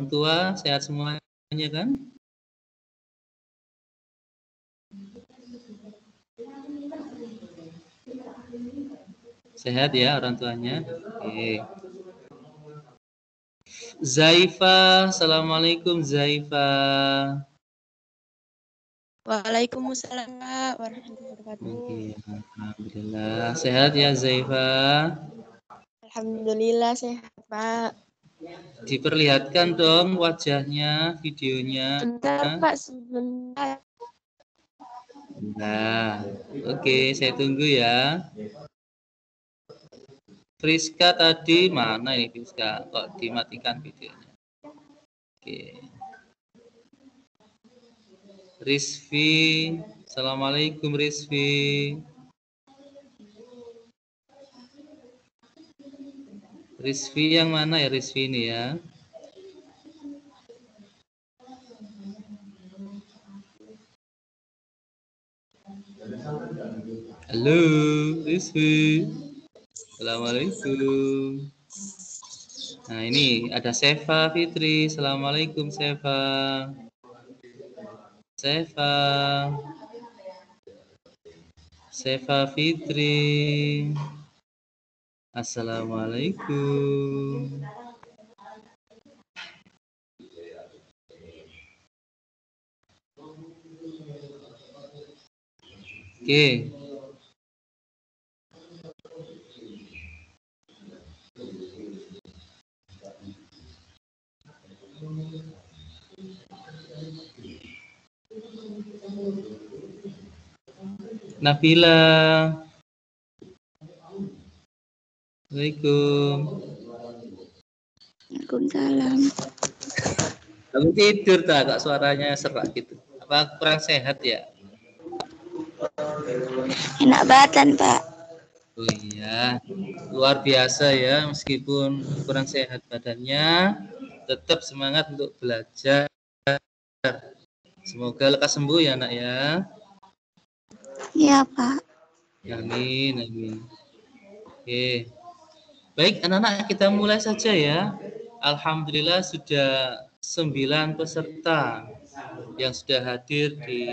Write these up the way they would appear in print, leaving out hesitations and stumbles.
tua sehat semuanya kan? Sehat ya orang tuanya? Oke. Zaifa, assalamualaikum Zaifa. Waalaikumsalam warahmatullahi wabarakatuh. Oke, alhamdulillah. Sehat ya Zaifa? Alhamdulillah sehat, Pak. Diperlihatkan dong wajahnya, videonya. Sebentar, Pak, sebentar. Nah, oke, saya tunggu ya. Friska tadi mana ini Friska? Kok dimatikan videonya? Oke. Rizvi, assalamualaikum Rizvi. Rizvi yang mana ya Rizvi ini ya? Halo Rizvi. Assalamualaikum. Nah ini ada Seva Fitri. Assalamualaikum Seva. Seva Fitri. Assalamualaikum. Oke. Nabila. Assalamualaikum. Waalaikumsalam. Kamu tidur tak? Kok suaranya serak gitu? Apa kurang sehat ya? Enak badan, Pak. Oh iya, luar biasa ya. Meskipun kurang sehat badannya, tetap semangat untuk belajar. Semoga lekas sembuh ya nak ya. Iya, Pak. Amin, amin. Oke. Baik anak-anak, kita mulai saja ya. Alhamdulillah sudah 9 peserta yang sudah hadir di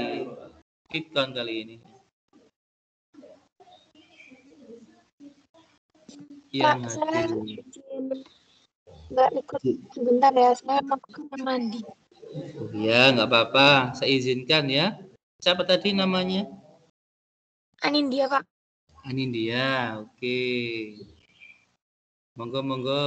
Fitcon kali ini. Yang Pak, hadir. saya izin nggak ikut sebentar ya. Saya mau ke kamar mandi. Oh iya, nggak apa-apa. Saya izinkan ya. Siapa tadi namanya? Anindya, Pak. Anindya. Oke. Monggo, monggo.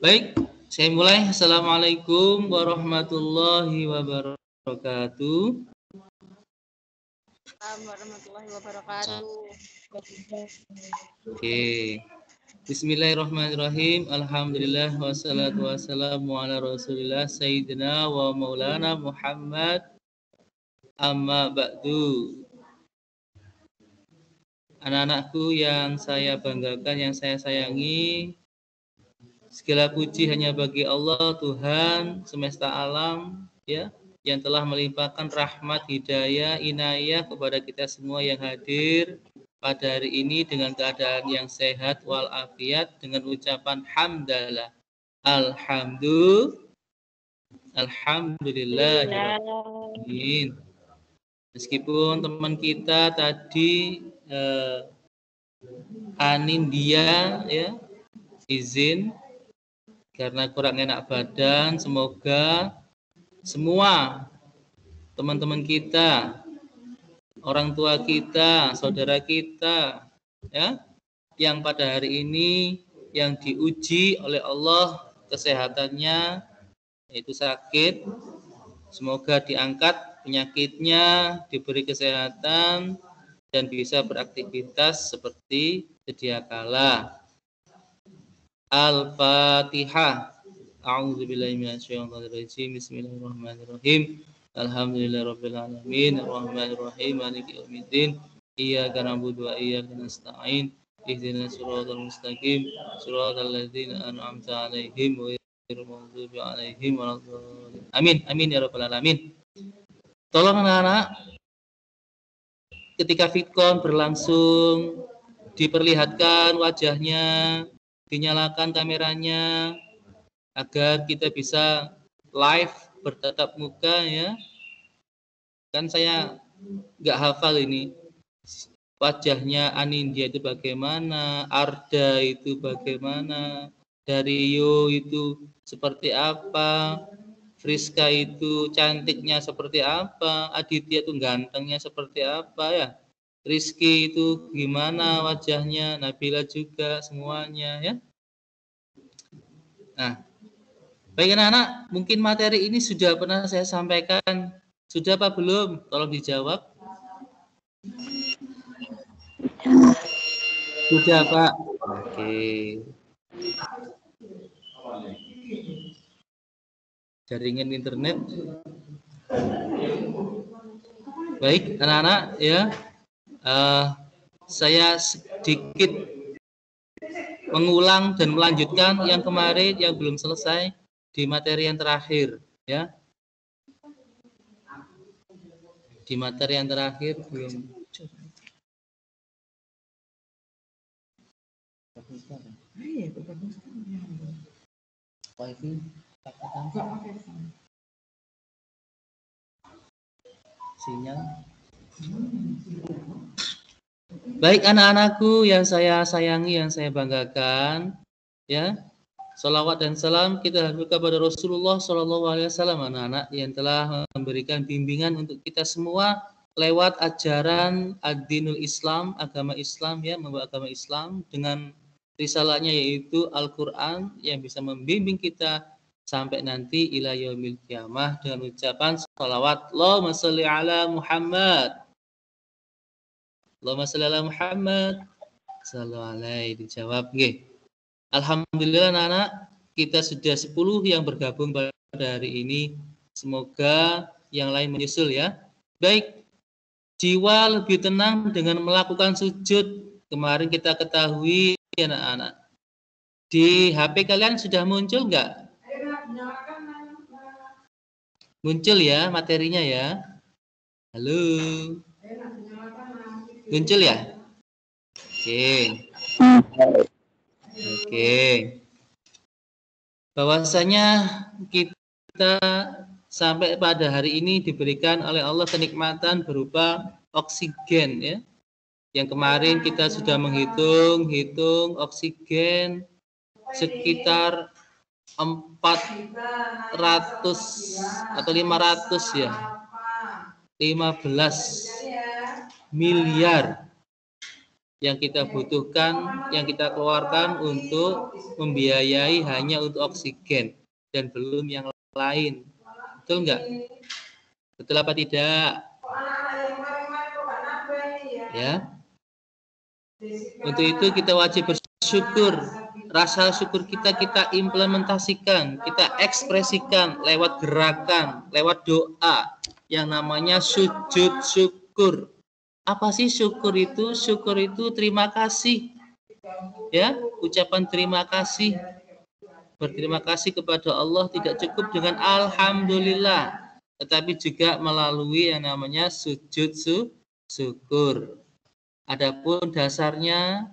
Baik, saya mulai. Assalamualaikum warahmatullahi wabarakatuh. Assalamualaikum warahmatullahi wabarakatuh. Oke. Bismillahirrahmanirrahim. Alhamdulillah wassalatu wassalamu ala Rasulillah Sayyidina wa Maulana Muhammad. Amma ba'du. Anak-anakku yang saya banggakan, yang saya sayangi, segala puji hanya bagi Allah Tuhan semesta alam ya, yang telah melimpahkan rahmat, hidayah, inayah kepada kita semua yang hadir pada hari ini dengan keadaan yang sehat walafiat, dengan ucapan hamdalah. Alhamdulillah. Meskipun teman kita tadi Anindya ya izin karena kurang enak badan, semoga semua teman-teman kita, orang tua kita, saudara kita ya, yang pada hari ini yang diuji oleh Allah kesehatannya, yaitu sakit, semoga diangkat penyakitnya, diberi kesehatan dan bisa beraktivitas seperti sedia kala. Al-Fatihah. A'udzubillahi minasyaitonirrajim. Bismillahirrahmanirrahim. Alhamdulillahirabbil alamin, arrahmanirrahim, maliki yaumiddin. Iyyaka na'budu wa iyyaka nasta'in. Ihdinas siratal mustaqim, siratal ladzina an'amta 'alaihim ghairil maghdubi 'alaihim waladdallin. Amin. Amin ya rabbal alamin. Tolong anak-anak, ketika Fitcon berlangsung, diperlihatkan wajahnya, dinyalakan kameranya, agar kita bisa live bertatap muka ya. Kan saya nggak hafal ini wajahnya Anindya itu bagaimana, Arda itu bagaimana, Dario itu seperti apa, Friska itu cantiknya seperti apa, Aditya itu gantengnya seperti apa ya, Rizky itu gimana wajahnya, Nabila juga semuanya ya. Nah, baik anak-anak, mungkin materi ini sudah pernah saya sampaikan, sudah apa belum? Tolong dijawab. Sudah Pak. Oke. Jaringan internet. Baik anak-anak ya, saya sedikit mengulang dan melanjutkan yang kemarin yang belum selesai di materi yang terakhir ya. Di materi yang terakhir belum. Sinyal. Baik anak-anakku yang saya sayangi, yang saya banggakan, ya. Salawat dan salam kita haturkan kepada Rasulullah SAW, anak-anak yang telah memberikan bimbingan untuk kita semua lewat ajaran ad-dinul Islam, agama Islam ya, membawa agama Islam dengan risalahnya yaitu Al-Quran yang bisa membimbing kita sampai nanti ila yaumil qiyamah dengan ucapan salawat Allahumma sholli ala Muhammad. Allahumma sholli ala Muhammad. Sallallahu alaihi dijawab nggih. Alhamdulillah anak-anak, kita sudah 10 yang bergabung pada hari ini. Semoga yang lain menyusul ya. Baik, jiwa lebih tenang dengan melakukan sujud. Kemarin kita ketahui anak-anak. Di HP kalian sudah muncul enggak? Muncul ya materinya ya. Halo. Muncul ya? Oke. Oke. Bahwasanya kita sampai pada hari ini diberikan oleh Allah kenikmatan berupa oksigen ya. Yang kemarin kita sudah menghitung oksigen sekitar 400 atau 500 ya. 15 miliar yang kita butuhkan, yang kita keluarkan untuk membiayai hanya untuk oksigen dan belum yang lain. Betul enggak? Betul apa tidak? Ya. Untuk itu kita wajib bersyukur. Rasa syukur kita implementasikan, kita ekspresikan lewat gerakan, lewat doa yang namanya sujud syukur. Apa sih syukur itu? Syukur itu terima kasih. Ya, ucapan terima kasih. Berterima kasih kepada Allah tidak cukup dengan alhamdulillah, tetapi juga melalui yang namanya sujud syukur. Adapun dasarnya,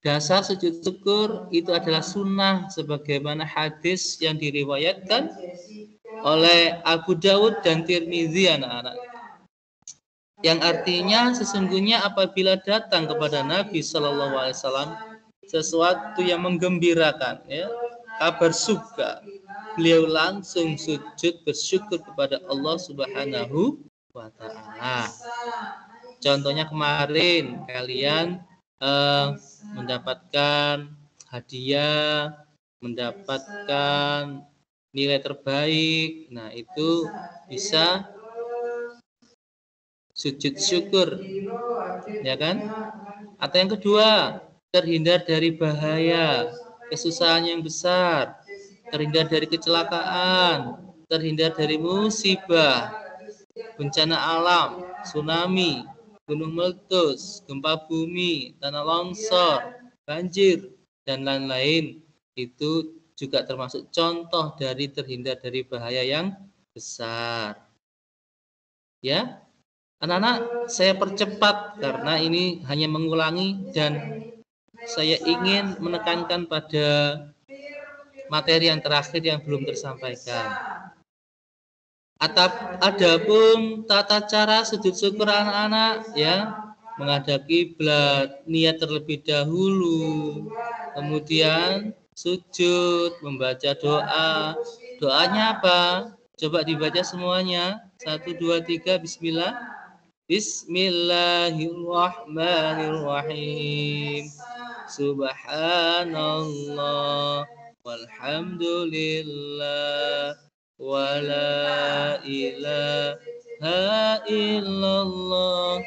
dasar sujud syukur itu adalah sunnah sebagaimana hadis yang diriwayatkan oleh Abu Dawud dan Tirmizi anak-anak. Yang artinya sesungguhnya apabila datang kepada Nabi Shallallahu Alaihi Wasallam sesuatu yang menggembirakan, ya, kabar surga, beliau langsung sujud bersyukur kepada Allah Subhanahu wa Ta'ala. Contohnya kemarin kalian mendapatkan hadiah, mendapatkan nilai terbaik, nah itu bisa sujud syukur, ya kan? Atau yang kedua, terhindar dari bahaya, kesusahan yang besar, terhindar dari kecelakaan, terhindar dari musibah, bencana alam, tsunami, gunung meletus, gempa bumi, tanah longsor, banjir, dan lain-lain. Itu juga termasuk contoh dari terhindar dari bahaya yang besar. Ya, anak-anak saya percepat karena ini hanya mengulangi dan saya ingin menekankan pada materi yang terakhir yang belum tersampaikan. Adapun tata cara sujud syukur anak-anak ya, menghadap kiblat, niat terlebih dahulu, kemudian sujud, membaca doa. Doanya apa? Coba dibaca semuanya. 1, 2, 3, bismillah. Bismillahirrahmanirrahim. Subhanallah walhamdulillah wala ilaha illallah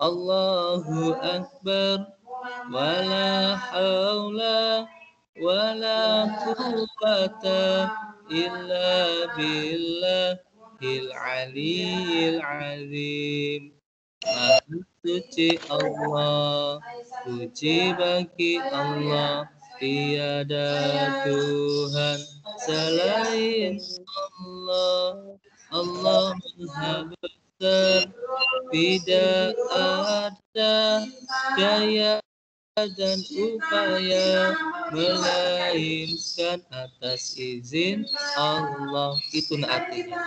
Allahu akbar wala haula wala quwwata illa billahil aliyyil azim. Maha suci Allah, puji bagi Allah, tiada Tuhan selain Allah. Allah Maha Besar, tidak ada daya dan upaya melainkan atas izin Allah. Itu artinya.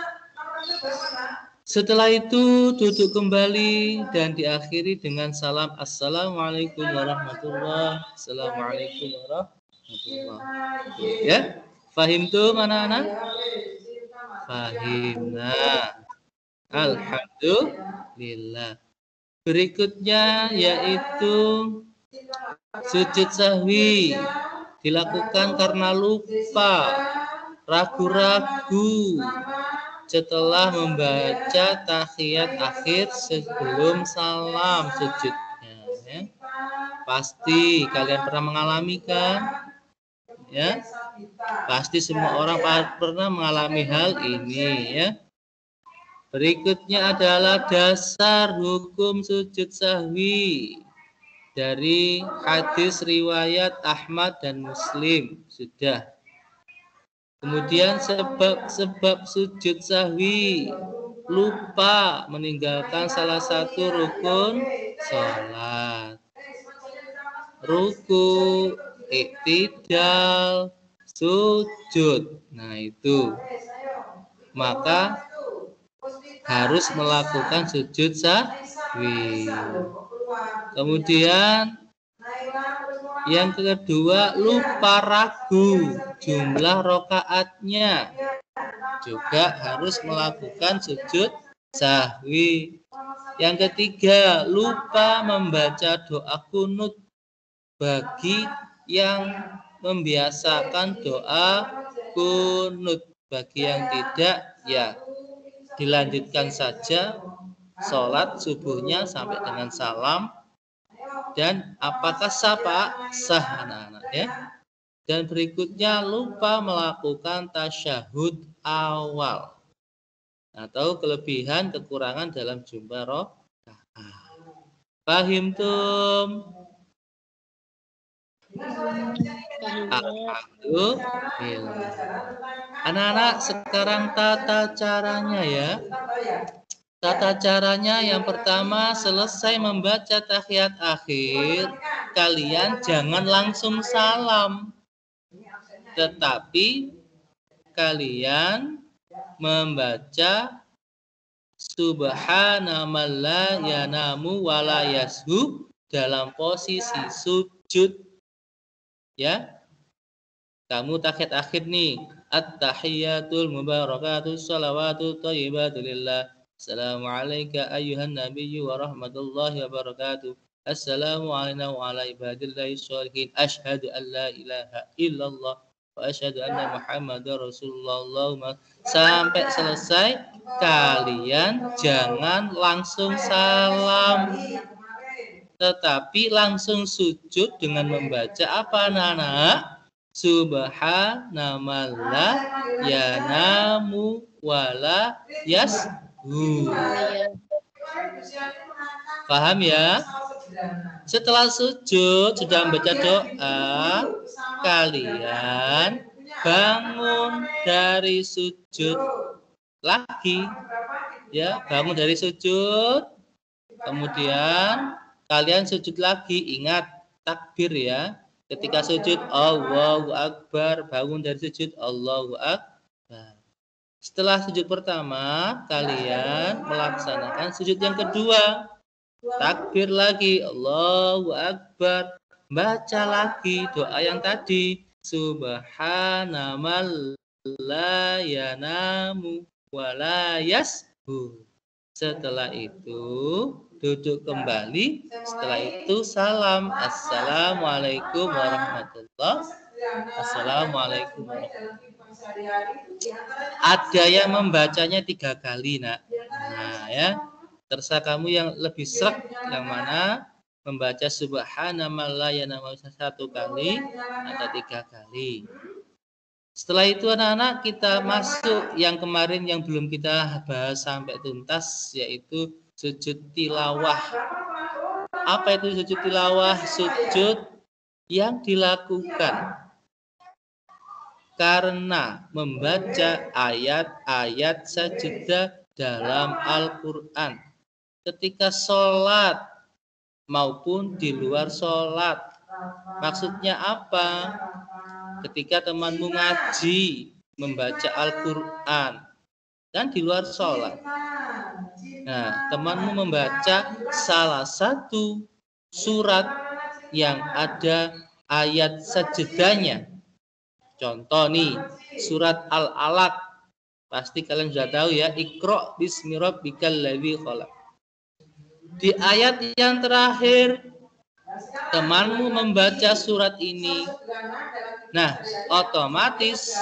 Setelah itu duduk kembali dan diakhiri dengan salam Assalamualaikum warahmatullahi wabarakatuh. Assalamualaikum warahmatullahi wabarakatuh. Ya, fahim tuh anak-anak? Fahimna. Alhamdulillah. Berikutnya yaitu sujud sahwi, dilakukan karena lupa, ragu-ragu setelah membaca tahiyat akhir sebelum salam sujudnya. Ya. Pasti kalian pernah mengalami kan? Ya, pasti semua orang pernah mengalami hal ini. Ya. Berikutnya adalah dasar hukum sujud sahwi dari hadis riwayat Ahmad dan Muslim sudah. Kemudian sebab sujud sahwi, lupa meninggalkan salah satu rukun sholat. Ruku, iktidal, sujud. Nah itu. Maka harus melakukan sujud sahwi. Kemudian yang kedua, lupa ragu jumlah rokaatnya, juga harus melakukan sujud sahwi. Yang ketiga, lupa membaca doa kunut bagi yang membiasakan doa kunut. Bagi yang tidak, ya dilanjutkan saja sholat subuhnya sampai dengan salam. Dan apakah sah anak-anak ya? Dan berikutnya lupa melakukan tasyahud awal atau kelebihan kekurangan dalam jumlah rakaat. Pahim tum? Alhamdulillah. Anak-anak sekarang tata caranya ya. Tata caranya yang pertama, selesai membaca tahiyat akhir, kalian jangan langsung salam. Tetapi kalian membaca subhanaman la yanamu wa la yashu dalam posisi sujud. Ya. Kamu tahiyat akhir nih. At-tahiyatul mubarakatus shalawatu thayyibatu lillah. Assalamualaikum ayyuhan nabiyyu wa rahmatullahi wa barakatuh. Assalamu alayna wa ala ibadillahi sholihin. Ashhadu an la ilaha illallah wa ashhadu anna muhammadar rasulullah. Sampai selesai, kalian jangan langsung salam, tetapi langsung sujud dengan membaca apa anak-anak? Subhanamallah yanamu wala yashu. Paham ya? Setelah sujud, sudah membaca doa, kalian bangun dari sujud lagi. ya, bangun dari sujud, kemudian kalian sujud lagi, ingat takbir ya. Ketika sujud Allahu Akbar, bangun dari sujud Allahu Akbar. Setelah sujud pertama, kalian melaksanakan sujud yang kedua. Takbir lagi, Allahu Akbar. Baca lagi doa yang tadi. Subhanamal la yanamu wa la yashu. Setelah itu duduk kembali. Setelah itu salam. Assalamualaikum warahmatullahi wabarakatuh. Assalamualaikum warahmatullahi wabarakatuh. Ada yang membacanya 3 kali, nak. Nah, ya. Terserah kamu yang lebih sreg yang mana membaca subhanallah ya nama 1 kali atau 3 kali. Setelah itu anak-anak kita masuk yang kemarin yang belum kita bahas sampai tuntas, yaitu sujud tilawah. Apa itu sujud tilawah? Sujud yang dilakukan karena membaca ayat-ayat sajadah dalam Al-Quran ketika sholat maupun di luar sholat. Maksudnya apa? Ketika temanmu ngaji, membaca Al-Quran dan di luar sholat. Nah, temanmu membaca salah satu surat yang ada ayat sajadahnya. Contoh nih, surat Al-Alaq. Pasti kalian sudah tahu ya, Iqra bismi rabbikal ladzi khalaq. Di ayat yang terakhir, temanmu membaca surat ini. Nah, otomatis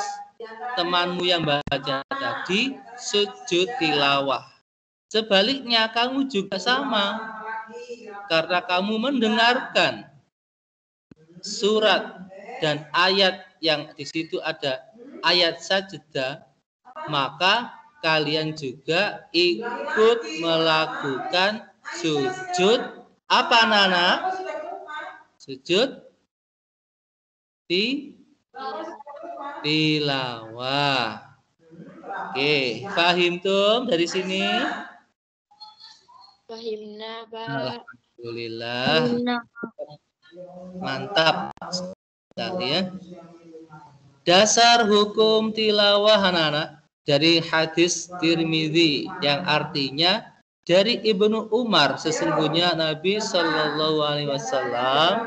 temanmu yang baca tadi sujud tilawah. Sebaliknya, kamu juga sama. Karena kamu mendengarkan surat dan ayat yang di situ ada ayat sajadah, maka kalian juga ikut melakukan sujud apa anak-anak? Sujud tilawah. Oke, fahim tuh dari sini? Fahimna, Pak. Alhamdulillah. Mantap sekali ya. Dasar hukum tilawah anak-anak dari hadis Tirmidzi yang artinya dari Ibnu Umar, sesungguhnya Nabi Shallallahu Alaihi Wasallam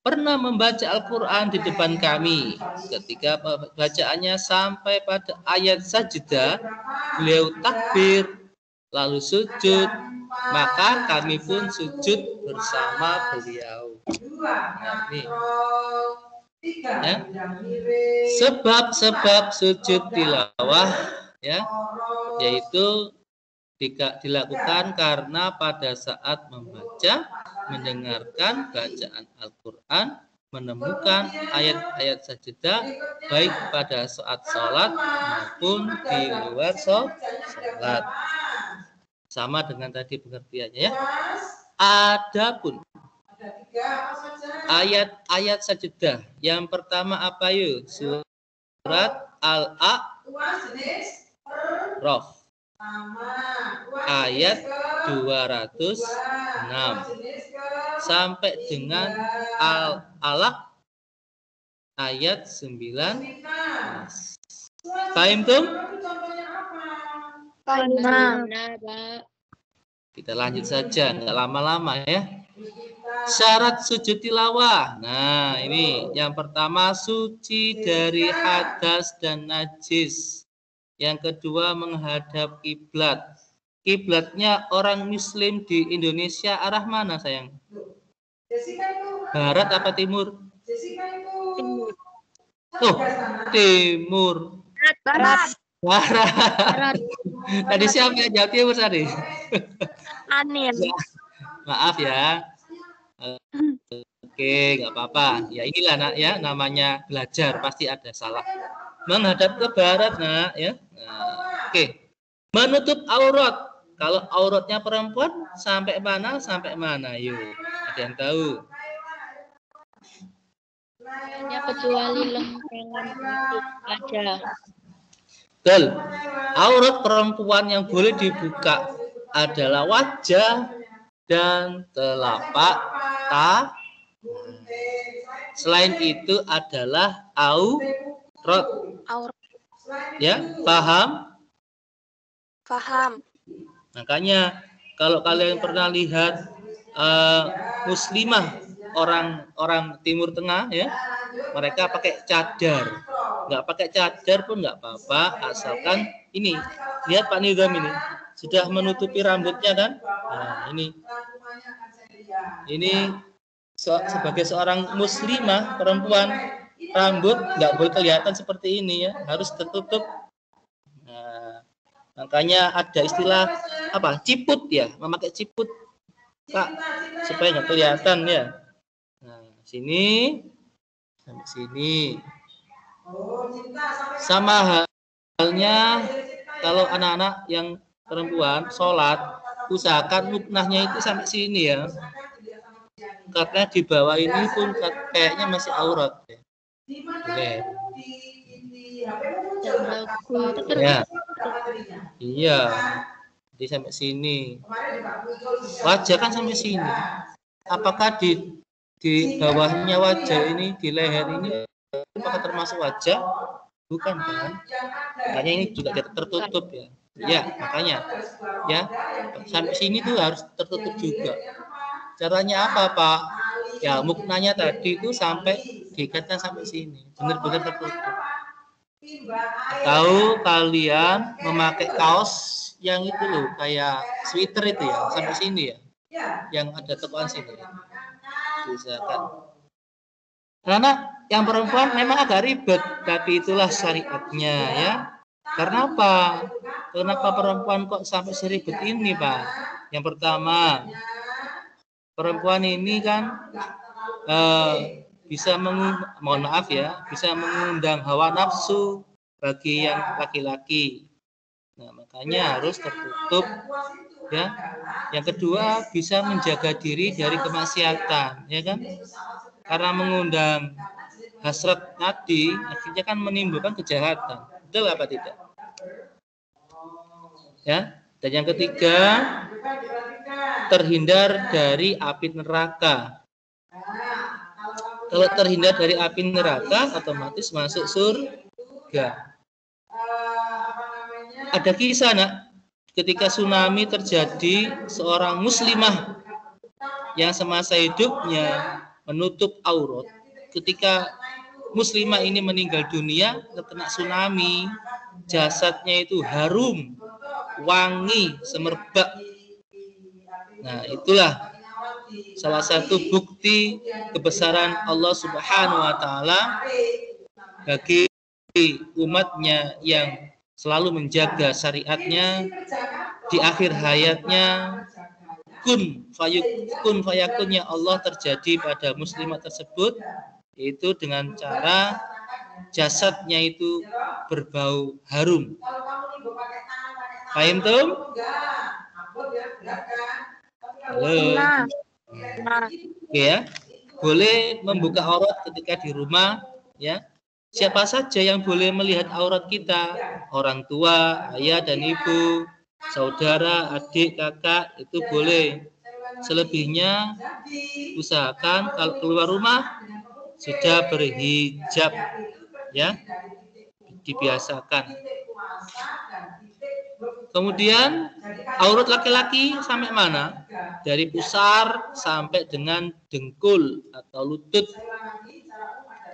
pernah membaca Al-Quran di depan kami. Ketika bacaannya sampai pada ayat sajdah, beliau takbir lalu sujud, maka kami pun sujud bersama beliau. Nah, ini. Ya. Sebab-sebab sujud tilawah ya, yaitu dilakukan karena pada saat membaca, mendengarkan bacaan Al-Quran, menemukan ayat-ayat sajadah baik pada saat sholat maupun di luar sholat. Sama dengan tadi pengertiannya ya. Adapun ayat-ayat sajadah yang pertama apa yuk? Surat Al-A'raf ayat 206 sampai dengan Al-Alaq ayat 19. Paham tuh? Kita lanjut saja, nggak lama-lama ya. Syarat sujud tilawah. Nah, ini yang pertama suci dari hadas dan najis. Yang kedua menghadap kiblat. Kiblatnya orang Muslim di Indonesia arah mana sayang? Barat apa timur? Oh, timur. Barat. Barat. Tadi siapa yang jawab timur tadi? Anil. Maaf ya. Oke, nggak apa-apa. Ya inilah nak ya, namanya belajar pasti ada salah. Menghadap ke barat nak ya. Nah, oke. Menutup aurat. Kalau auratnya perempuan sampai mana? Sampai mana? Yuk, ada yang tahu? Hanya kecuali lengan itu aja. Betul. Aurat perempuan yang boleh dibuka adalah wajah dan telapak tangan. Selain itu adalah aurat. Ya, paham? Paham. Makanya kalau kalian pernah lihat muslimah orang Timur Tengah, ya, mereka pakai cadar. Nggak pakai cadar pun nggak apa-apa, asalkan ini. Lihat Pak Nizam ini sudah menutupi rambutnya kan? Nah, ini sebagai seorang muslimah perempuan, rambut nggak boleh kelihatan seperti ini, ya, harus tertutup. Nah, makanya ada istilah apa? Ciput, ya, memakai ciput, Pak, supaya nggak kelihatan, ya. Nah, sini sampai sini. Sama halnya kalau anak-anak yang perempuan sholat, usahakan luknahnya itu sampai sini, ya. Karena di bawah ini pun kayaknya masih aurat, ya. Ya. Iya. Jadi sampai sini. Wajah kan sampai sini. Apakah di bawahnya wajah ini, di leher ini, apakah termasuk wajah? Bukan kan? Makanya ini juga tertutup, ya. Ya, makanya ya sampai sini tuh harus tertutup juga. Caranya apa, Pak? Ya, muknanya tadi itu sampai diikatkan sampai sini, benar-benar tertutup. Tahu kalian memakai kaos yang itu loh, kayak sweater itu, ya, sampai sini, ya, yang ada tekan sini, ya. Misalkan. Karena yang perempuan memang agak ribet, tapi itulah syariatnya, ya. Karena apa? Kenapa perempuan kok sampai seribet ini, Pak? Yang pertama, perempuan ini kan bisa mohon maaf, ya, bisa mengundang hawa nafsu bagi yang laki-laki. Nah, makanya harus tertutup, ya. Yang kedua, bisa menjaga diri dari kemaksiatan, ya kan? Karena mengundang hasrat tadi, akhirnya kan menimbulkan kejahatan. Betul apa tidak? Ya. Dan yang ketiga, terhindar dari api neraka. Kalau terhindar dari api neraka, otomatis masuk surga. Ada kisah, nak, ketika tsunami terjadi, seorang muslimah yang semasa hidupnya menutup aurat, ketika muslimah ini meninggal dunia terkena tsunami, jasadnya itu harum, wangi, semerbak. Nah, itulah salah satu bukti kebesaran Allah Subhanahu wa Ta'ala bagi umatnya yang selalu menjaga syariatnya. Di akhir hayatnya, kun fayakunnya Allah terjadi pada muslimah tersebut, itu dengan cara jasadnya itu berbau harum. Paham tuh? Halo. Oke, ya. Boleh membuka aurat ketika di rumah, ya. Siapa saja yang boleh melihat aurat kita? Orang tua, ayah dan ibu, saudara, adik, kakak, itu boleh. Selebihnya usahakan kalau keluar rumah sudah berhijab, ya, dibiasakan. Kemudian aurat laki-laki sampai mana? Dari pusar sampai dengan dengkul atau lutut.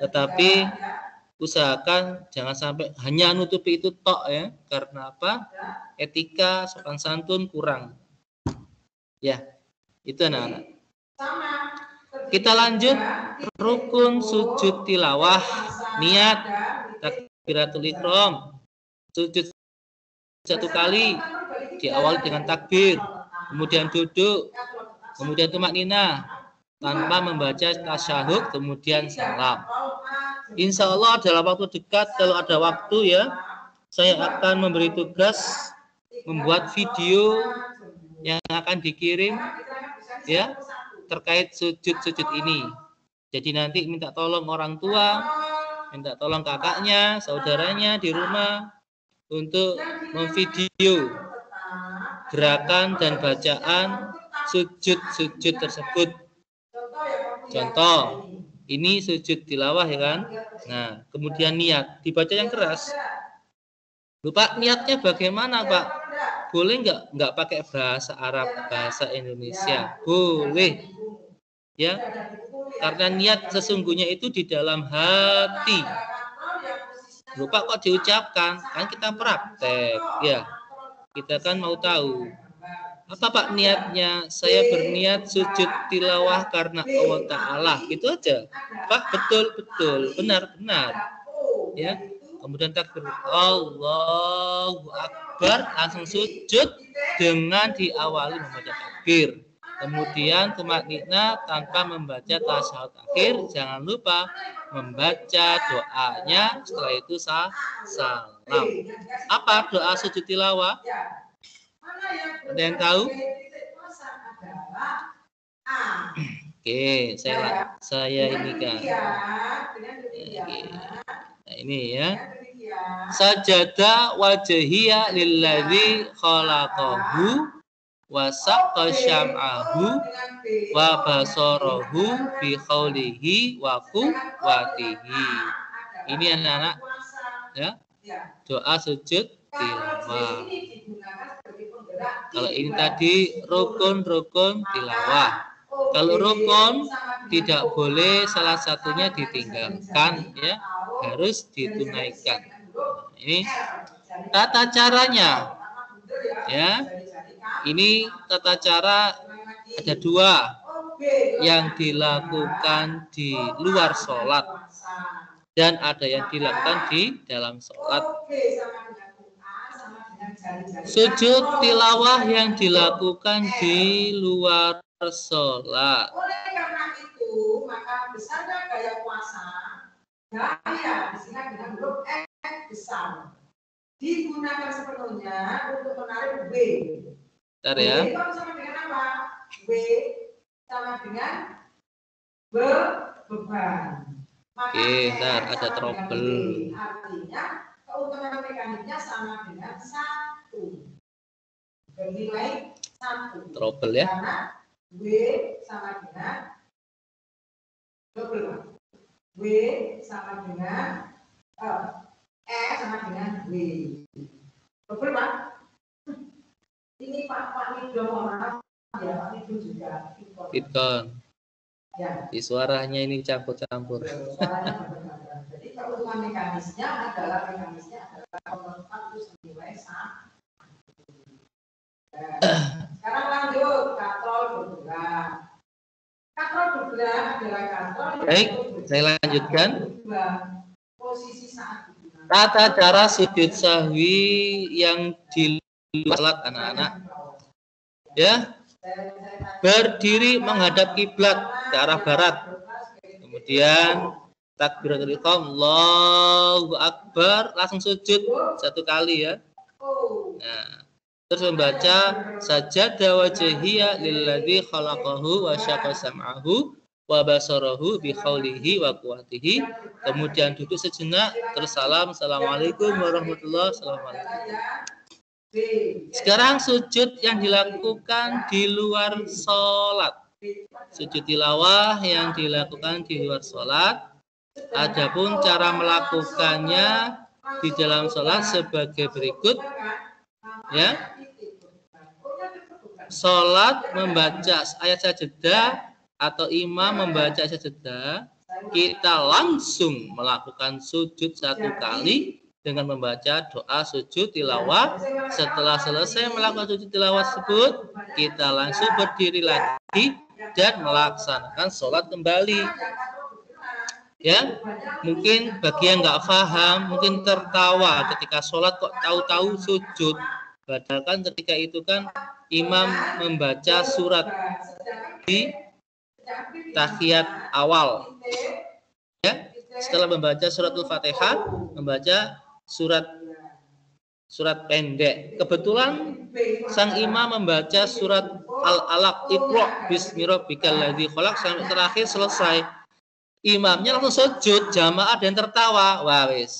Tetapi usahakan jangan sampai hanya nutupi itu tok, ya. Karena apa? Etika, sopan santun kurang. Ya, itu anak-anak. Kita lanjut rukun sujud tilawah, niat takbiratul ihram. Sujud satu kali, diawali dengan takbir, kemudian duduk, kemudian tumakninah tanpa membaca tasyahud, kemudian salam. Insya Allah dalam waktu dekat, kalau ada waktu, ya, saya akan memberi tugas membuat video yang akan dikirim, ya, terkait sujud-sujud ini. Jadi nanti minta tolong orang tua, minta tolong kakaknya, saudaranya di rumah untuk memvideo gerakan dan bacaan sujud-sujud tersebut. Contoh, ini sujud tilawah ya kan? Nah, kemudian niat dibaca yang keras. Lupa niatnya bagaimana, Pak? Boleh nggak pakai bahasa Arab, bahasa Indonesia? Boleh. Ya. Karena niat sesungguhnya itu di dalam hati. Lupa kok diucapkan, kan kita praktek, ya. Kita kan mau tahu. Apa Pak niatnya? Saya berniat sujud tilawah karena Allah Ta'ala. Itu aja. Pak, betul. Benar. Ya. Kemudian takbir. Allahu Akbar. Langsung sujud dengan diawali membaca takbir. Kemudian tumaknina tanpa membaca tasyahud akhir. Jangan lupa membaca doanya. Setelah itu salam. Apa doa sujud tilawah? Ada yang tahu? Oke, saya ini kan. Nah, ini ya. Sajada wajhiya lilladzi khalaqahu wa saqqa syam'ahu wa basarahu bi qaulihi wa quwwatihi. Ini anak-anak ya. Doa sujud tilawah. Kalau ini tadi rukun tilawah. Kalau rukun tidak boleh salah satunya ditinggalkan, ya, harus ditunaikan. Ini tata caranya, ya. Ini tata cara ada dua, yang dilakukan di luar sholat dan ada yang dilakukan di dalam sholat. Sujud tilawah yang dilakukan di luar sholat. Oleh karena itu, maka besarnya gaya puasa gaya disingkat dengan huruf F besar digunakan sepenuhnya untuk menarik W. Bentar ya. W itu sama dengan apa? W sama dengan beban. Oke, bentar, ada trouble. Artinya keuntungan mekaniknya sama dengan 1. Bernilai 1. Trouble ya. Karena W sama dengan double. W sama dengan E sama dengan W. Double Pak. Ini Pak Nidom orang ya, Pak Nidom juga. Bitcoin. Ya. Di suaranya ini campur-campur. Suaranya campur-campur. Jadi keuntungan mekanisnya adalah nomor 4 itu senilai 1. Sekarang lanjut katrol bergerak. Katrol bergerak adalah katrol. Baik, saya lanjutkan. Posisi saat Tata cara sujud sahwi yang di salat anak-anak. Ya. Berdiri menghadap kiblat ke arah barat. Kemudian takbiratul ihram, Allahu Akbar, langsung sujud 1 kali ya. Nah, terus membaca sajada wajhiya lilladzi khalaqahu wa syaqqa sam'ahu wa basarahu bi qaulihi wa quwwatihi. Kemudian duduk sejenak, terus salam, assalamualaikum warahmatullahi wabarakatuh. Sekarang sujud yang dilakukan di luar sholat. Sujud tilawah yang dilakukan di luar sholat. Adapun cara melakukannya di dalam sholat sebagai berikut. Ya, sholat membaca ayat sajadah atau imam membaca ayat sajadah, kita langsung melakukan sujud 1 kali dengan membaca doa sujud tilawah. Setelah selesai melakukan sujud tilawah tersebut, kita langsung berdiri lagi dan melaksanakan sholat kembali. Ya, mungkin bagi yang nggak paham, mungkin tertawa ketika sholat kok tahu-tahu sujud. Padahal kan ketika itu kan imam membaca surat di tahiyat awal. Ya, setelah membaca suratul Fatihah, membaca surat pendek. Kebetulan sang imam membaca surat Al-Alaq, Iqra bismi rabbikal ladzi khalaq sampai terakhir selesai. Imamnya langsung sujud, jamaah dan tertawa. Wah, wis,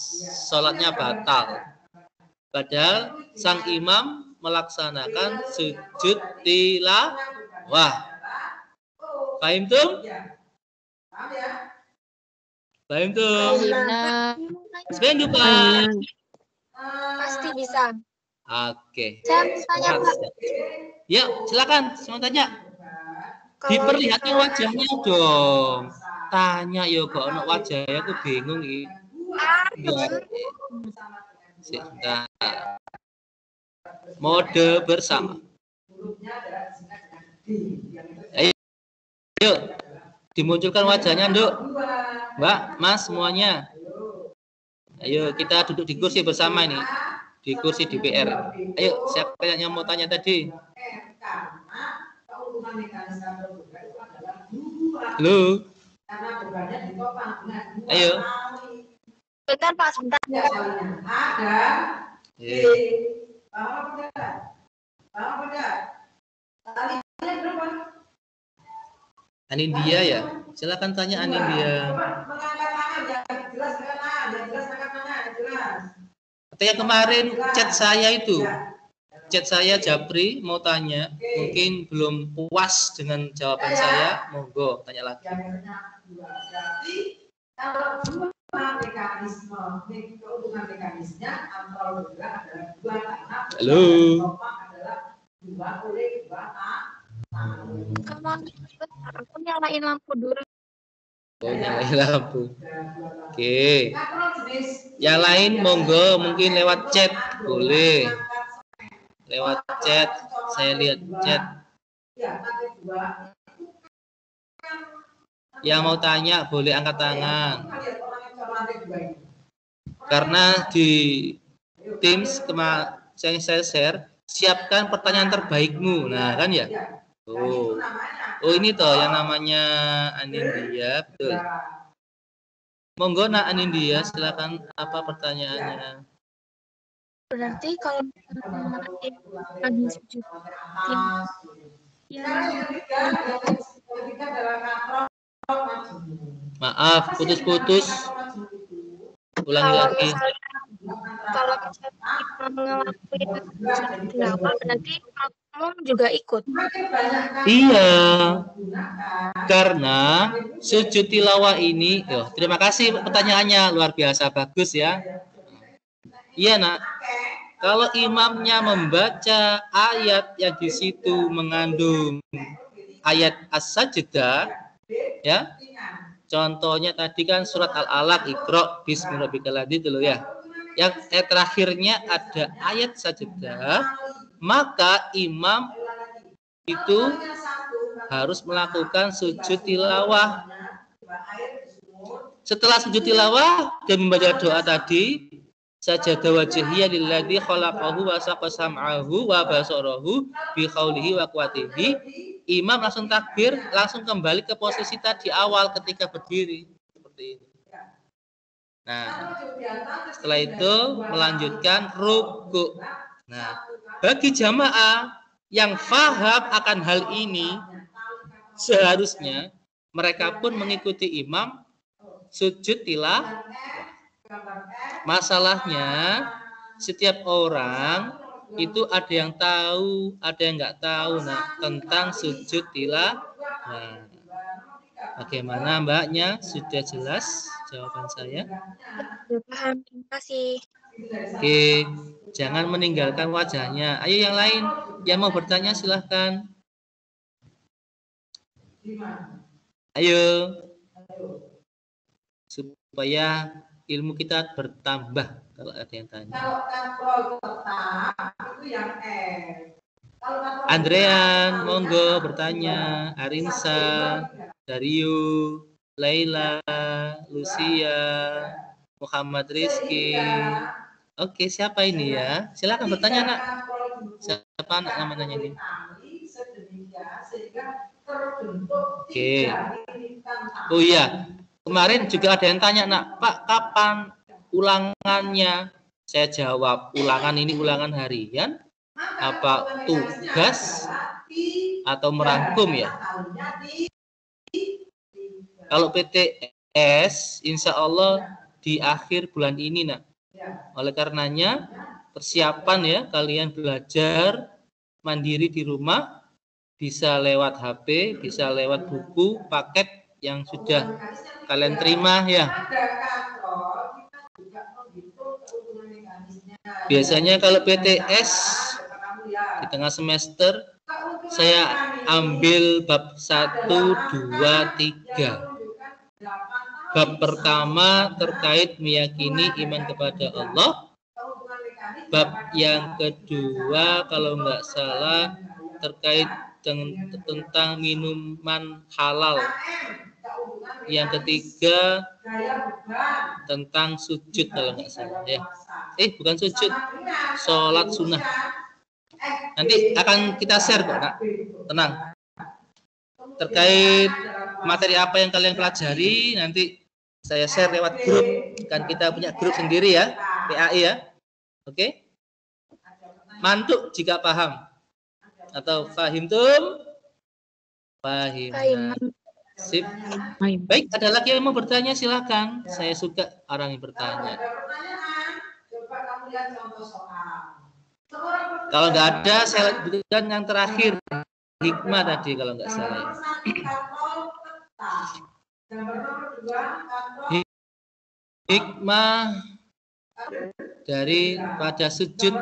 salatnya batal. Padahal sang imam melaksanakan sujud tilawah. Paham tuh? Paham ya? Paham tuh? Sebenarnya Pak. Pasti bisa. Oke. Saya mau tanya, Pak. Ya, silakan semua tanya. Kalau Diperlihatkan misalnya- wajahnya dong. Tanya yo kok ono wajahnya aku bingung iki. Sebentar. Mode bersama. Ayo, dimunculkan wajahnya, Nduk. Mbak, Mas semuanya. Ayo kita duduk di kursi bersama ini. Di kursi DPR. Ayo, siapa yang mau tanya tadi? Halo. Ayo. Bentar, Pak, sebentar. Ada. Anindya ya? Silakan tanya Anindya. Ketika kemarin chat saya itu, chat saya Japri mau tanya, mungkin belum puas dengan jawaban saya, monggo tanya lagi. Kalau dua mekanisme, keuntungan mekanisnya antara bergerak adalah dua karena halo adalah dua oleh dua Kalau aku nyalain lampu dulu. Oh, nyalain lampu. Oke. Yang lain monggo mungkin lewat chat boleh. Lewat chat, saya lihat chat. Yang mau tanya boleh angkat tangan. Karena di Teams saya share, siapkan pertanyaan terbaikmu. Nah, kan ya? Oh ini toh yang namanya Anindya, betul. Monggo nak Anindya, silakan apa pertanyaannya? Berarti kalau lagi sujud, Maaf, putus-putus. Ulangi lagi. Kalau misalnya kita ngelakuin sujud tilawah, berarti makmum juga ikut. Iya. Karena sujud tilawah ini, terima kasih pertanyaannya, luar biasa bagus ya. Iya nak. Kalau imamnya membaca ayat yang di situ mengandung ayat as-sajdah, ya. Contohnya tadi kan surat Al-Alaq, Iqra bismi rabbikal ladzi dulu ya. Yang terakhirnya ada ayat sajdah, maka imam itu harus melakukan sujud tilawah. Setelah sujud tilawah dan membaca doa tadi, sajada wajhiya lilladzi khalaqahu wa saqa sam'ahu wa basarahu bi qaulihi wa quwwatihi. Imam langsung takbir, langsung kembali ke posisi tadi awal ketika berdiri seperti ini. Nah, setelah itu melanjutkan ruku. Nah, bagi jamaah yang faham akan hal ini, seharusnya mereka pun mengikuti imam sujud tilawah. Masalahnya setiap orang itu ada yang tahu, ada yang nggak tahu tentang sujud tilawah. Nah, bagaimana mbaknya? Sudah jelas jawaban saya? Sudah paham, terima kasih. Oke, jangan meninggalkan wajahnya. Ayo yang lain yang mau bertanya silahkan. Ayo, supaya ilmu kita bertambah kalau ada yang tanya. Andrean, monggo bertanya. Arinsa, Dario, Laila, Lucia, Muhammad Rizky. Oke, siapa ini ya? Silakan bertanya nak. Siapa anak namanya ini? Oke. Oh iya, kemarin juga ada yang tanya nak, Pak kapan ulangannya? Saya jawab, ulangan ini ulangan harian, apa tugas atau merangkum ya? Kalau PTS, insya Allah di akhir bulan ini nak. Oleh karenanya persiapan ya, kalian belajar mandiri di rumah, bisa lewat HP, bisa lewat buku, paket yang sudah kalian terima ya. Biasanya kalau PTS di tengah semester saya ambil bab 1, 2, 3. Bab pertama terkait meyakini iman kepada Allah. Bab yang kedua kalau nggak salah terkait tentang minuman halal. Yang ketiga tentang sujud kalau nggak salah ya. Bukan sujud, sholat sunnah. Nanti akan kita share kok, Nak. Tenang. Terkait materi apa yang kalian pelajari nanti saya share lewat grup. Kan kita punya grup sendiri ya, PAI ya. Oke? Mantuk jika paham. Atau fahimtum? Fahim. Sip. Baik, ada lagi yang mau bertanya silakan. Saya suka orang yang bertanya. Kalau nggak ada, saya lanjutkan yang terakhir. Hikmah tadi kalau nggak salah. Hikmah daripada sujud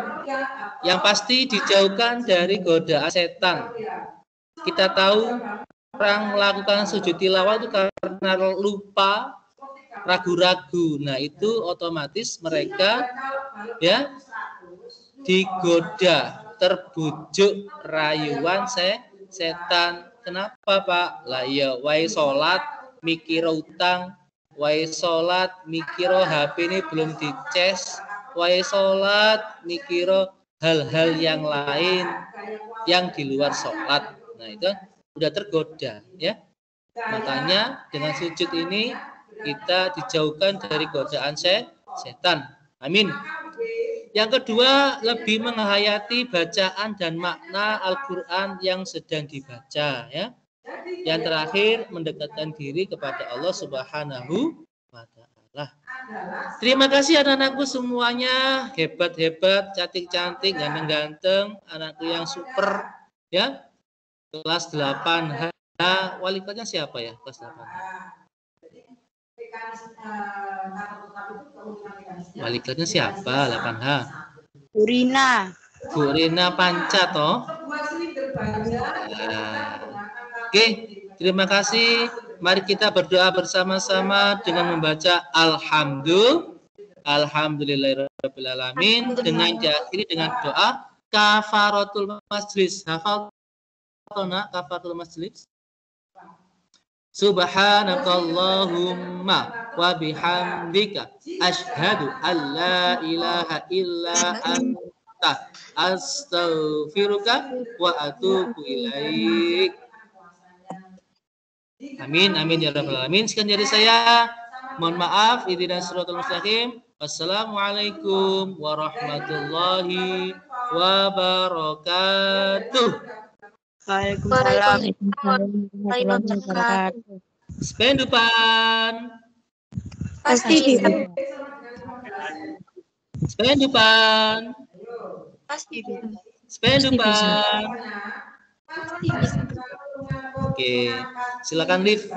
yang pasti dijauhkan dari godaan setan. Kita tahu orang melakukan sujud tilawah itu karena lupa, ragu-ragu. Nah, itu otomatis mereka ya digoda, terbujuk rayuan setan. Kenapa, Pak? Lah ya wae salat mikir utang, wae salat mikir HP ini belum dicas, wae salat mikir hal-hal yang lain yang di luar salat. Nah, itu udah tergoda ya. Makanya dengan sujud ini kita dijauhkan dari godaan setan. Amin. Yang kedua, lebih menghayati bacaan dan makna Al-Quran yang sedang dibaca ya. Yang terakhir, mendekatkan diri kepada Allah Subhanahu wa Ta'ala. Terima kasih anak-anakku semuanya, hebat-hebat, cantik-cantik, ganteng-ganteng, anakku yang super ya. Kelas 8H, wali kelasnya siapa ya? Kelas 8H. Wali kelasnya siapa? 8H. Bu Rina Panca toh. Oke, terima kasih. Mari kita berdoa bersama-sama dengan membaca Alhamdulillahirabbil alamin dengan diakhiri dengan doa kafaratul majlis. Hafal kafaratul majlis. Subhanakallahumma wa bihamdika asyhadu an la ilaha illa anta astaghfiruka wa atubu ilaik. Amin amin ya rabbal alamin. Sekian dari saya. Mohon maaf, ihdinas siratal mustaqim. Wassalamualaikum warahmatullahi wabarakatuh. Waalaikumsalam. Spendupan. Pasti bisa. Spendupan. Pasti bisa. Spendupan. Oke, silakan Liv.